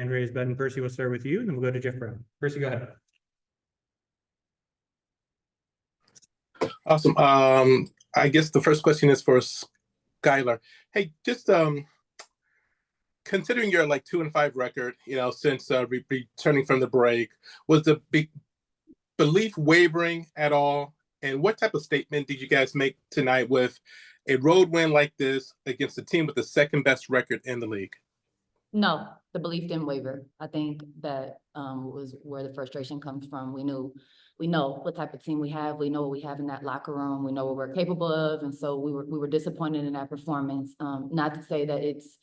Raised button. Percy, we'll start with you, and then we'll go to Jeff Brown. Percy, go ahead. Awesome. I guess the first question is for Skylar. Hey, just considering your 2-5 record, since returning from the break, was the big belief wavering at all? And what type of statement did you guys make tonight with a road win like this against a team with the second best record in the league? No, the belief didn't waver. I think that was where the frustration comes from. We know what type of team we have. We know what we have in that locker room. We know what we're capable of. And so we were disappointed in that performance. Not to say that it's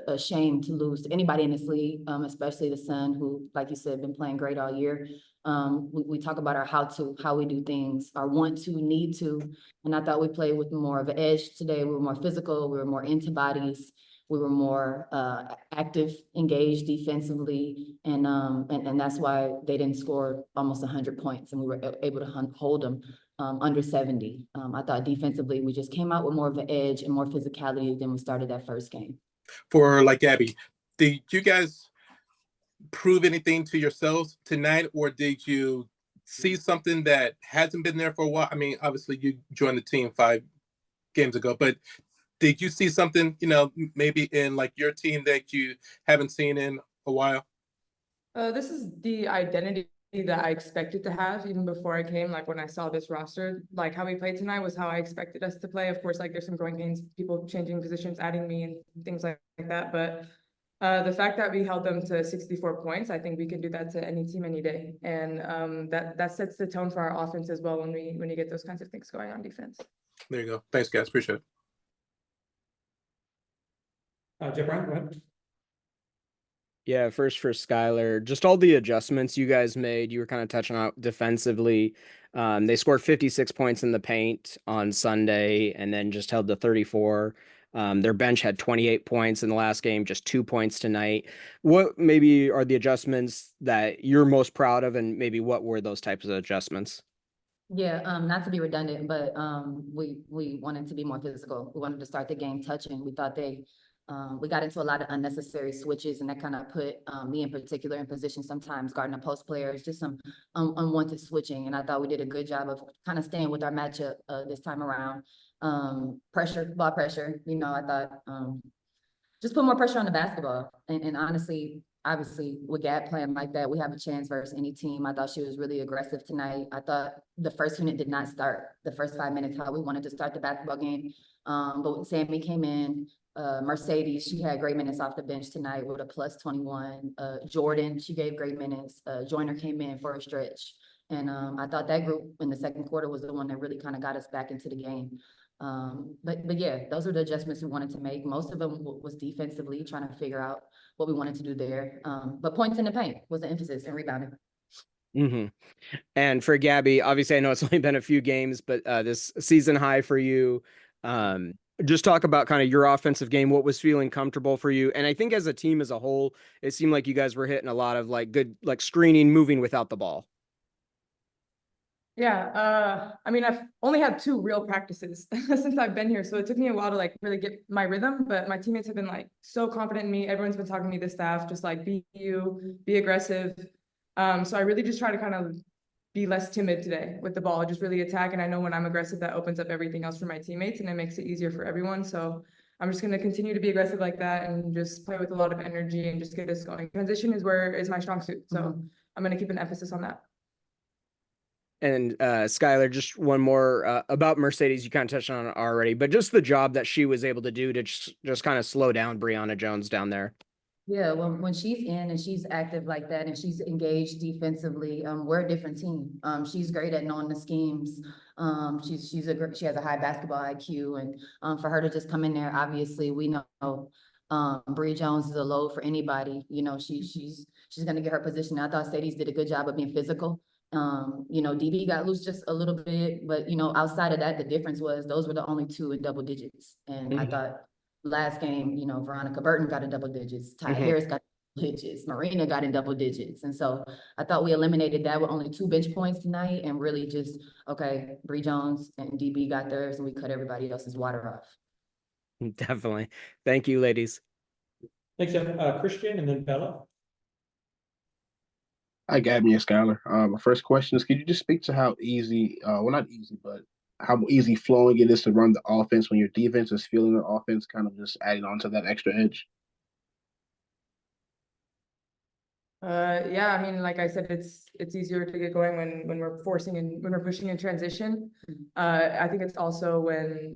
a shame to lose to anybody in this league, especially the Sun, who, like you said, been playing great all year. We talk about our how we do things, our want to, need to. And I thought we played with more of an edge today. We were more physical. We were more into bodies. We were more active, engaged defensively, and that's why they didn't score almost 100 points, and we were able to hold them under 70. I thought defensively, we just came out with more of an edge and more physicality than we started that first game. For Gabby, did you guys prove anything to yourselves tonight, or did you see something that hasn't been there for a while? I mean, obviously you joined the team 5 games ago, but did you see something, maybe in your team that you haven't seen in a while? This is the identity that I expected to have even before I came. When I saw this roster, how we played tonight was how I expected us to play. Of course, there's some growing pains, people changing positions, adding me and things like that. But the fact that we held them to 64 points, I think we can do that to any team any day. And that sets the tone for our offense as well when you get those kinds of things going on defense. There you go. Thanks, guys. Appreciate it. Jeff Brown, go ahead. Yeah, first for Skylar, just all the adjustments you guys made, you were kind of touching on defensively. They scored 56 points in the paint on Sunday and then just held to 34. Their bench had 28 points in the last game, just 2 points tonight. What maybe are the adjustments that you're most proud of, and maybe what were those types of adjustments? Yeah, not to be redundant, but we wanted to be more physical. We wanted to start the game touching. We thought we got into a lot of unnecessary switches, and that kind of put me in particular in position sometimes guarding a post players, just some unwanted switching. And I thought we did a good job of kind of staying with our matchup this time around. Ball pressure, I thought just put more pressure on the basketball. And honestly, obviously, with Gab playing like that, we have a chance versus any team. I thought she was really aggressive tonight. I thought the first unit did not start the first 5 minutes how we wanted to start the basketball game. But when Sammy came in, Mercedes, she had great minutes off the bench tonight with a plus 21. Jordan, she gave great minutes. Joyner came in for a stretch. And I thought that group in the second quarter was the one that really kind of got us back into the game. But yeah, those are the adjustments we wanted to make. Most of them was defensively, trying to figure out what we wanted to do there. But points in the paint was the emphasis, and rebounding. Mm-hmm. And for Gabby, obviously, I know it's only been a few games, but this season high for you. Just talk about kind of your offensive game, what was feeling comfortable for you. And I think as a team as a whole, it seemed like you guys were hitting a lot of good screening, moving without the ball. Yeah, I mean, I've only had 2 real practices since I've been here, so it took me a while to really get my rhythm. But my teammates have been so confident in me. Everyone's been talking to me, the staff, just be aggressive. So I really just try to kind of be less timid today with the ball, just really attack. And I know when I'm aggressive, that opens up everything else for my teammates, and it makes it easier for everyone. So I'm just going to continue to be aggressive like that and just play with a lot of energy and just get this going. Transition is my strong suit, so I'm going to keep an emphasis on that. And Skylar, just one more about Mercedes. You kind of touched on it already, but just the job that she was able to do to just kind of slow down Brianna Jones down there. Yeah, well, when she's in and she's active like that and she's engaged defensively, we're a different team. She's great at knowing the schemes. She has a high basketball IQ, and for her to just come in there, obviously we know Bree Jones is a load for anybody. She's gonna get her position. I thought Sadie's did a good job of being physical. DB got loose just a little bit, but outside of that, the difference was those were the only 2 in double digits. And I thought last game, Veronica Burton got in double digits, Ty Harris got double digits, Marina got in double digits. And so I thought we eliminated that with only 2 bench points tonight, and really just, okay, Bree Jones and DB got theirs, and we cut everybody else's water off. Definitely. Thank you, ladies. Thanks, Jeff. Christian and then Bella. Hi, Gabby and Skylar. My first question is, could you just speak to how easy, well, not easy, but how easy flowing it is to run the offense when your defense is feeling the offense, kind of just adding on to that extra edge? Yeah, I mean, like I said, it's easier to get going when we're forcing and when we're pushing in transition. I think it's also when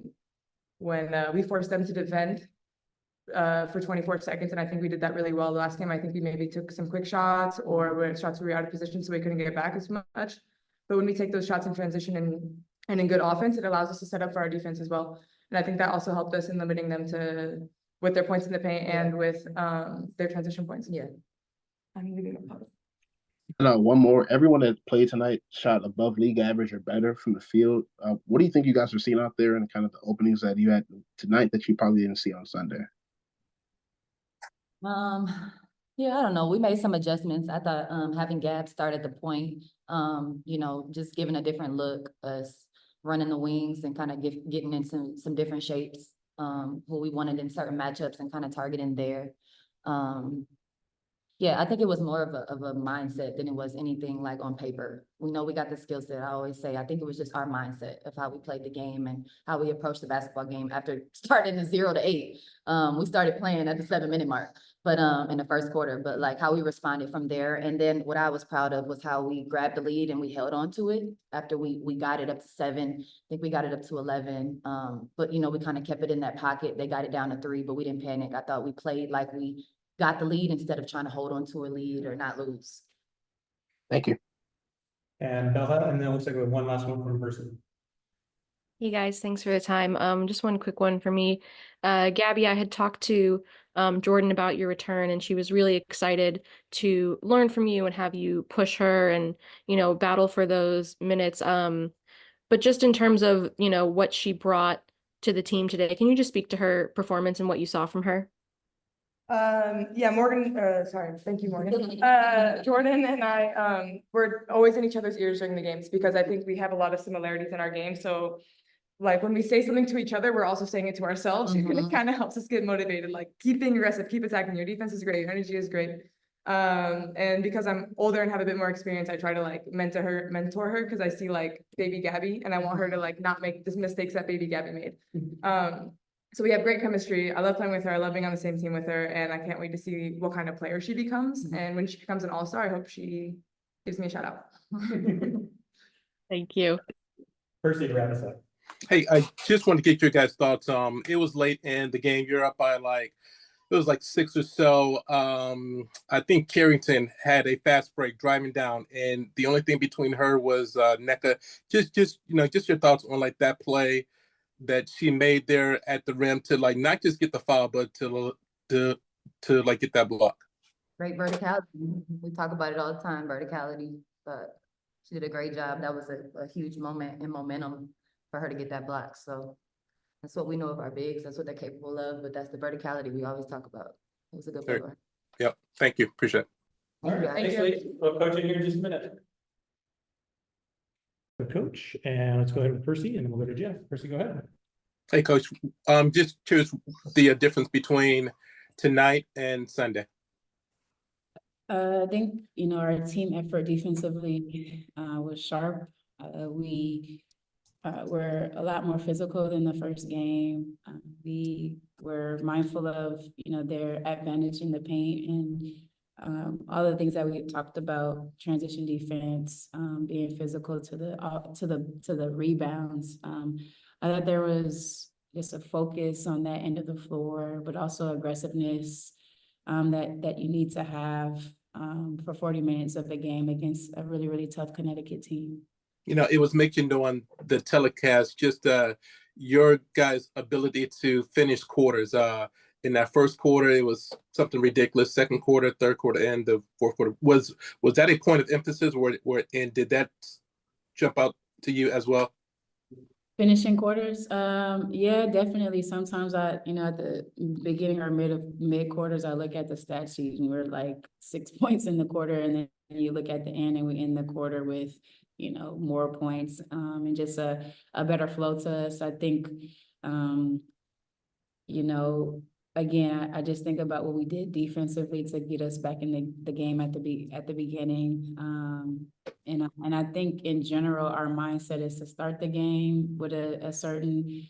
we force them to defend for 24 seconds, and I think we did that really well last game. I think we maybe took some quick shots or where shots were out of position, so we couldn't get back as much. But when we take those shots in transition and in good offense, it allows us to set up for our defense as well. And I think that also helped us in limiting them to with their points in the paint and with their transition points. Yeah. One more. Everyone that played tonight shot above league average or better from the field. What do you think you guys are seeing out there and kind of the openings that you had tonight that you probably didn't see on Sunday? Yeah, I don't know. We made some adjustments. I thought having Gab start at the point, you know, just giving a different look, us running the wings and kind of getting into some different shapes, who we wanted in certain matchups and kind of targeting there. Yeah, I think it was more of a mindset than it was anything like on paper. We know we got the skill set. I always say, I think it was just our mindset of how we played the game and how we approached the basketball game after starting in 0 to 8. We started playing at the 7-minute mark, but in the first quarter, but like how we responded from there. And then what I was proud of was how we grabbed the lead and we held on to it after we got it up to 7. I think we got it up to 11. But you know, we kind of kept it in that pocket. They got it down to 3, but we didn't panic. I thought we played like we got the lead instead of trying to hold on to a lead or not lose. Thank you. And Bella, and then it looks like we have one last one from person. Hey guys, thanks for the time. Just one quick one for me. Gabby, I had talked to Jordan about your return, and she was really excited to learn from you and have you push her and, you know, battle for those minutes. But just in terms of, you know, what she brought to the team today, can you just speak to her performance and what you saw from her? Yeah, Morgan, sorry, thank you, Morgan. Jordan and I, we're always in each other's ears during the games because I think we have a lot of similarities in our game. So like when we say something to each other, we're also saying it to ourselves. And it kind of helps us get motivated, like keep being aggressive, keep attacking. Your defense is great, your energy is great. And because I'm older and have a bit more experience, I try to like mentor her because I see like baby Gabby and I want her to like not make the mistakes that baby Gabby made. So we have great chemistry. I love playing with her. I love being on the same team with her. And I can't wait to see what kind of player she becomes. And when she becomes an all-star, I hope she gives me a shout out. Thank you. Percy, to wrap us up. Hey, I just want to get your guys' thoughts. It was late in the game. You're up by it was like 6 or so. I think Carrington had a fast break driving down, and the only thing between her was NECA. Just your thoughts on like that play that she made there at the rim to like not just get the foul, but to like get that block. Great verticality. We talk about it all the time, verticality, but she did a great job. That was a huge moment and momentum for her to get that block. So that's what we know of our bigs. That's what they're capable of, but that's the verticality we always talk about. It was a good play. Yep. Thank you. Appreciate it. All right. Thank Thanks, you. ladies. We'll coach in here in just a minute. Coach, and let's go ahead with Percy, and then we'll go to Jeff. Percy, go ahead. Hey, Coach. Just curious the difference between tonight and Sunday. I think, you know, our team effort defensively was sharp. We were a lot more physical than the first game. We were mindful of, you know, their advantage in the paint and all the things that we talked about: transition defense, being physical to the rebounds. I thought there was just a focus on that end of the floor, but also aggressiveness that you need to have for 40 minutes of the game against a really, really tough Connecticut team. You know, it was mentioned on the telecast, just your guys' ability to finish quarters. In that first quarter, it was something ridiculous. Second quarter, third quarter, and the fourth quarter. Was that a point of emphasis, and did that jump out to you as well? Finishing quarters, yeah, definitely. Sometimes at the beginning or mid quarters, I look at the stat sheet and we're like 6 points in the quarter, and then you look at the end and we end the quarter with, you know, more points, and just a better flow to us. I think, you know, again, I just think about what we did defensively to get us back in the game at the beginning. And I think in general, our mindset is to start the game with a certain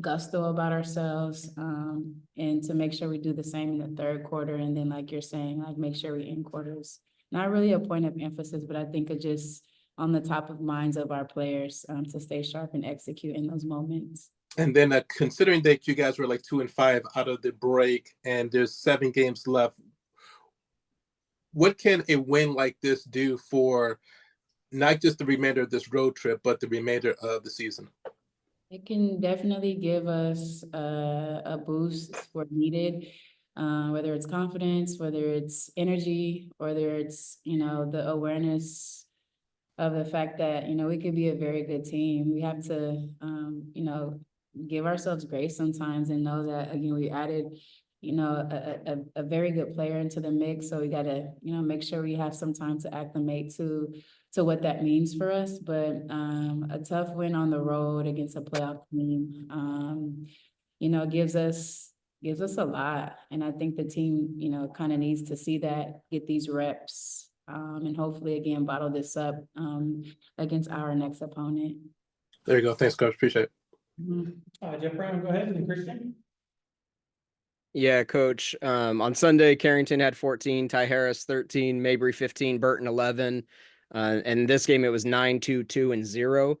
gusto about ourselves, and to make sure we do the same in the third quarter. And then, like you're saying, like make sure we end quarters. Not really a point of emphasis, but I think it just on the top of minds of our players, to stay sharp and execute in those moments. And then considering that you guys were like 2-5 out of the break and there's 7 games left, what can a win like this do for not just the remainder of this road trip, but the remainder of the season? It can definitely give us a boost where needed, whether it's confidence, whether it's energy, whether it's, the awareness of the fact that, we could be a very good team. We have to, give ourselves grace sometimes and know that, again, we added, a very good player into the mix. So we got to, make sure we have some time to acclimate to what that means for us. But a tough win on the road against a playoff team, gives us a lot. And I think the team, kind of needs to see that, get these reps, and hopefully again, bottle this up against our next opponent. There you go. Thanks, Coach. Appreciate it. Jeff Brown, go ahead, and Christian. Yeah, Coach. On Sunday, Carrington had 14, Ty Harris 13, Mabry 15, Burton 11. And this game, it was 9-2, 2, and 0.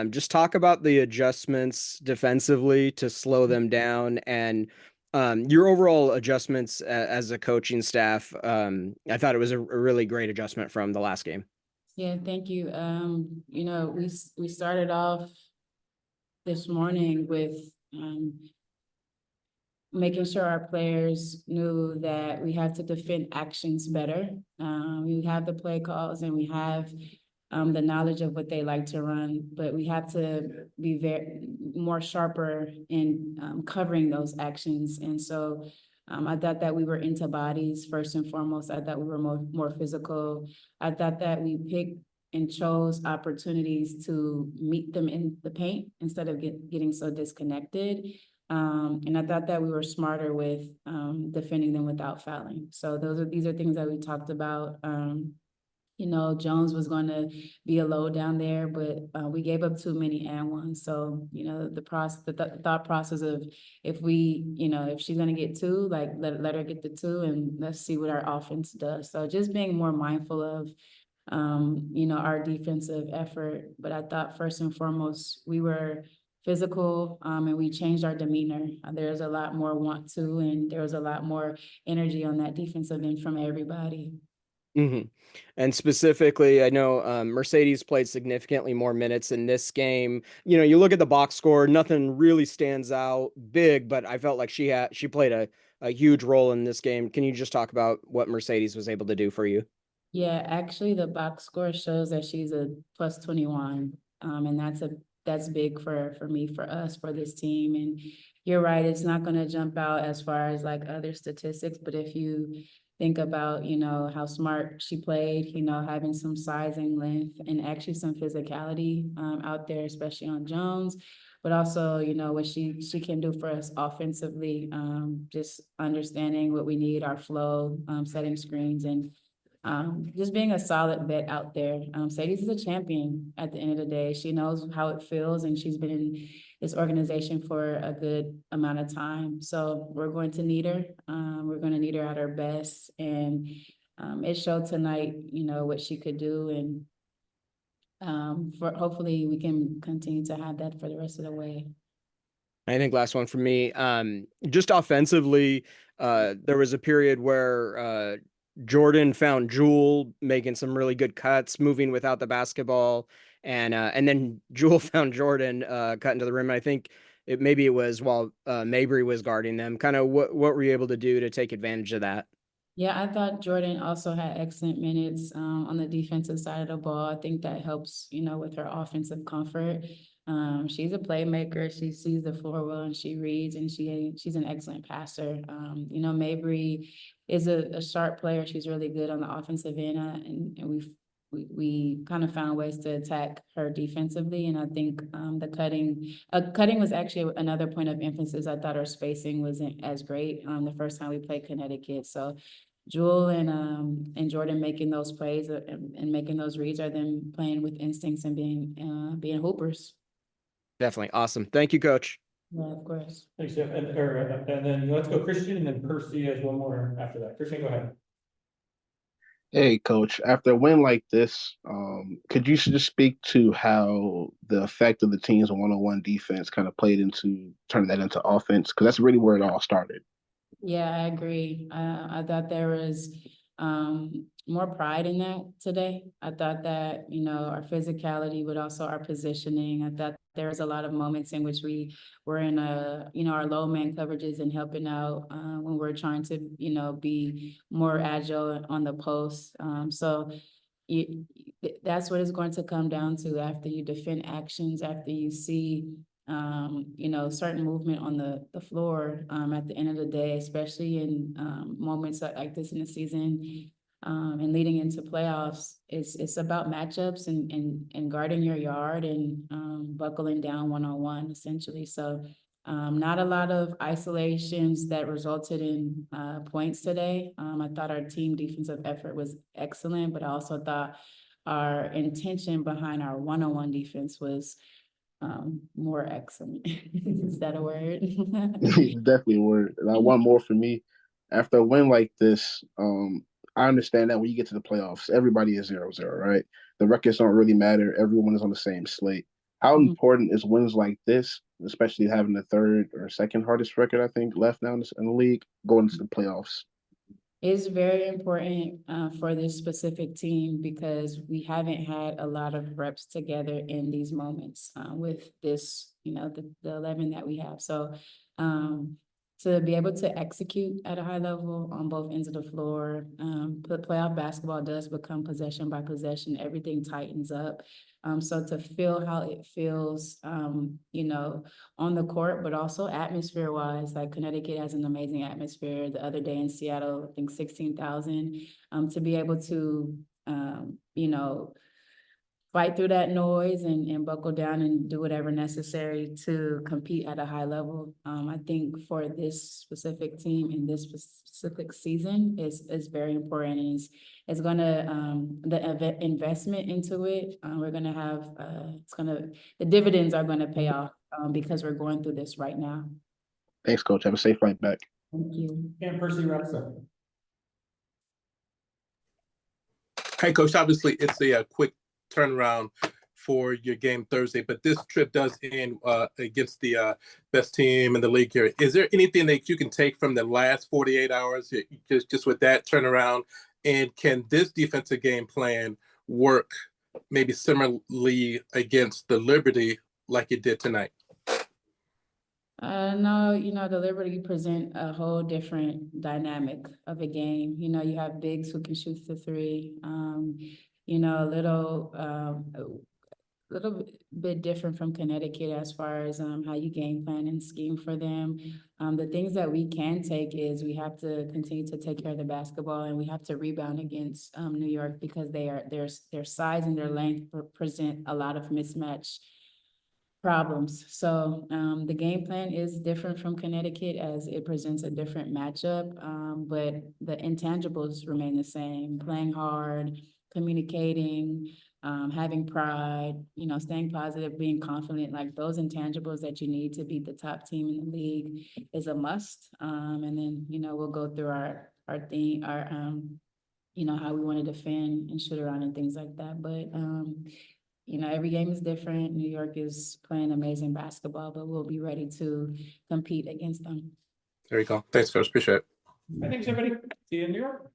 Just talk about the adjustments defensively to slow them down and your overall adjustments as a coaching staff. I thought it was a really great adjustment from the last game. Yeah, thank you. We started off this morning with making sure our players knew that we have to defend actions better. We have the play calls and we have the knowledge of what they like to run, but we have to be more sharper in covering those actions. And so I thought that we were into bodies first and foremost. I thought we were more physical. I thought that we picked and chose opportunities to meet them in the paint instead of getting so disconnected. And I thought that we were smarter with defending them without fouling. So these are things that we talked about. Jones was going to be a load down there, but we gave up too many and ones. So, the thought process of if she's going to get 2, like let her get the 2 and let's see what our offense does. So just being more mindful of, our defensive effort. But I thought first and foremost, we were physical, and we changed our demeanor. There's a lot more want to, and there was a lot more energy on that defensive end from everybody. Mm-hmm. And specifically, I know Mercedes played significantly more minutes in this game. You look at the box score, nothing really stands out big, but I felt like she played a huge role in this game. Can you just talk about what Mercedes was able to do for you? Yeah, actually the box score shows that she's a plus 21. And that's big for me, for us, for this team. And you're right, it's not going to jump out as far as like other statistics, but if you think about, how smart she played, having some size and length and actually some physicality out there, especially on Jones, but also, what she can do for us offensively, just understanding what we need, our flow, setting screens, and just being a solid vet out there. Sadie's is a champion at the end of the day. She knows how it feels, and she's been in this organization for a good amount of time. So we're going to need her. We're going to need her at her best. And it showed tonight, what she could do. And hopefully we can continue to have that for the rest of the way. I think last one for me, just offensively, there was a period where Jordan found Jewel making some really good cuts, moving without the basketball, and then Jewel found Jordan cutting to the rim. I think it was while Mabry was guarding them. Kind of what were you able to do to take advantage of that? Yeah, I thought Jordan also had excellent minutes on the defensive side of the ball. I think that helps, with her offensive comfort. She's a playmaker. She sees the floor well and she reads, and she's an excellent passer. Mabry is a sharp player. She's really good on the offensive end, and we kind of found ways to attack her defensively, and I think the cutting was actually another point of emphasis. I thought our spacing wasn't as great the first time we played Connecticut. So Jewel and Jordan making those plays and making those reads are them playing with instincts and being hoopers. Definitely awesome. Thank you, Coach. Yeah, of course. Thanks, Jeff. And then let's go Christian, and then Percy has one more after that. Christian, go ahead. Hey, Coach. After a win like this, could you just speak to how the effect of the team's one-on-one defense kind of played into turning that into offense? Because that's really where it all started. Yeah, I agree. I thought there was more pride in that today. I thought that, our physicality, but also our positioning. I thought there was a lot of moments in which we were in our low man coverages and helping out when we're trying to, be more agile on the post. So that's what it's going to come down to after you defend actions, after you see certain movement on the floor at the end of the day, especially in moments like this in the season and leading into playoffs. It's about matchups and guarding your yard and buckling down one-on-one essentially. So not a lot of isolations that resulted in points today. I thought our team defensive effort was excellent, but I also thought our intention behind our one-on-one defense was more excellent. Is that a word? Definitely a word. And one more for me. After a win like this, I understand that when you get to the playoffs, everybody is 0-0, right? The records don't really matter. Everyone is on the same slate. How important is wins like this, especially having the third or second hardest record, I think, left now in the league, going into the playoffs? It's very important for this specific team because we haven't had a lot of reps together in these moments with this, the 11 that we have. So to be able to execute at a high level on both ends of the floor, playoff basketball does become possession by possession. Everything tightens up. So to feel how it feels, on the court, but also atmosphere wise, like Connecticut has an amazing atmosphere. The other day in Seattle, I think 16,000, to be able to, fight through that noise and buckle down and do whatever necessary to compete at a high level. I think for this specific team in this specific season is very important. And it's gonna the investment into it. We're gonna have the dividends are gonna pay off because we're going through this right now. Thanks, Coach. Have a safe flight back. Thank you. And Percy wraps up. Hey, Coach, obviously it's a quick turnaround for your game Thursday, but this trip does end against the best team in the league here. Is there anything that you can take from the last 48 hours just with that turnaround? And can this defensive game plan work maybe similarly against the Liberty like it did tonight? No, the Liberty present a whole different dynamic of a game. You have bigs who can shoot the three. A little bit different from Connecticut as far as how you game plan and scheme for them. The things that we can take is we have to continue to take care of the basketball and we have to rebound against New York because their size and their length present a lot of mismatch problems. So the game plan is different from Connecticut as it presents a different matchup, but the intangibles remain the same: playing hard, communicating, having pride, staying positive, being confident. Like those intangibles that you need to be the top team in the league is a must. And then, we'll go through our theme, our how we want to defend and shoot around and things like that. But every game is different. New York is playing amazing basketball, but we'll be ready to compete against them. There you go. Thanks, Coach. Appreciate it. Thanks, everybody. See you in New York.